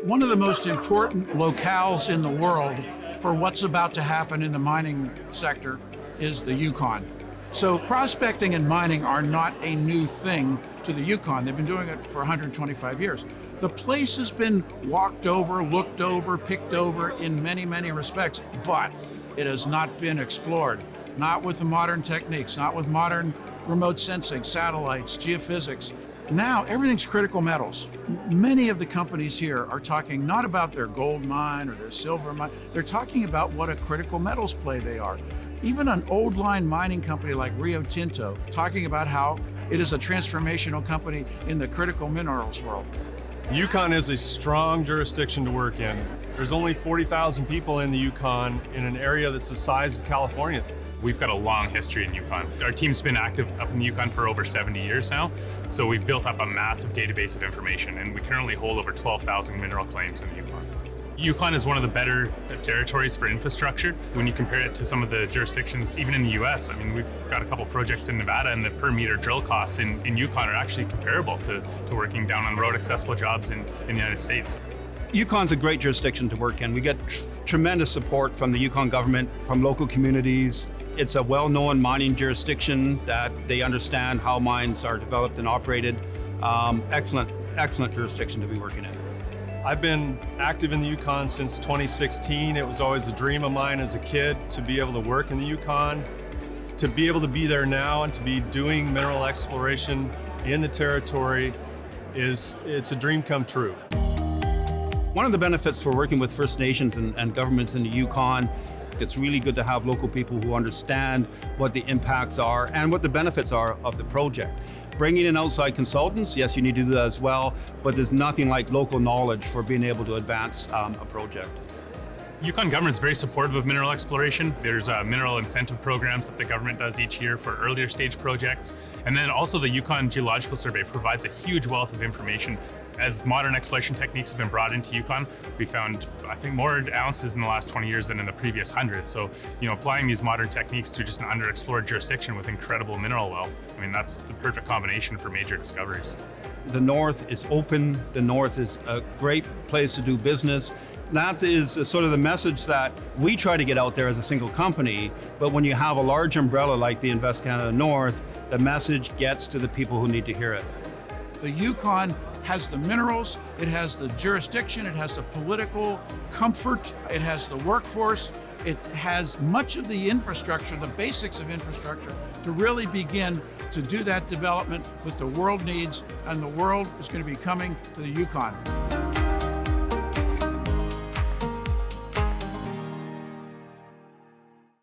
One of the most important locales in the world for what's about to happen in the mining sector is the Yukon. So prospecting and mining are not a new thing to the Yukon. They've been doing it for 125 years. The place has been walked over, looked over, picked over in many, many respects, but it has not been explored. Not with the modern techniques, not with modern remote sensing, satellites, geophysics. Now everything's critical metals. Many of the companies here are talking not about their gold mine or their silver mine, they're talking about what a critical metals play they are. Even an old line mining company like Rio Tinto talking about how it is a transformational company in the critical minerals world. Yukon is a strong jurisdiction to work in. There's only 40,000 people in the Yukon in an area that's the size of California. We've got a long history in Yukon. Our team's been active up in the Yukon for over 70 years now, so we've built up a massive database of information, and we currently hold over 12,000 mineral claims in the Yukon. Yukon is one of the better territories for infrastructure when you compare it to some of the jurisdictions, even in the US. I mean, we've got a couple projects in Nevada, and the per meter drill costs in Yukon are actually comparable to working down on road accessible jobs in the United States. Yukon's a great jurisdiction to work in. We get tremendous support from the Yukon government, from local communities. It's a well-known mining jurisdiction that they understand how mines are developed and operated. Excellent jurisdiction to be working in. I've been active in the Yukon since 2016. It was always a dream of mine as a kid to be able to work in the Yukon. To be able to be there now and to be doing mineral exploration in the territory it's a dream come true. One of the benefits for working with First Nations and governments in the Yukon, it's really good to have local people who understand what the impacts are and what the benefits are of the project. Bringing in outside consultants, yes, you need to do that as well, but there's nothing like local knowledge for being able to advance a project. Yukon government is very supportive of mineral exploration. There's mineral incentive programs that the government does each year for earlier stage projects. And then also the Yukon Geological Survey provides a huge wealth of information. As modern exploration techniques have been brought into Yukon, we found, I think, more ounces in the last 20 years than in the previous 100. So, applying these modern techniques to just an underexplored jurisdiction with incredible mineral wealth, I mean, that's the perfect combination for major discoveries. The North is open. The North is a great place to do business. That is sort of the message that we try to get out there as a single company, but when you have a large umbrella like the Invest Canada North, the message gets to the people who need to hear it. The Yukon has the minerals, it has the jurisdiction, it has the political comfort, it has the workforce, it has much of the infrastructure, the basics of infrastructure, to really begin to do that development that the world needs, and the world is going to be coming to the Yukon.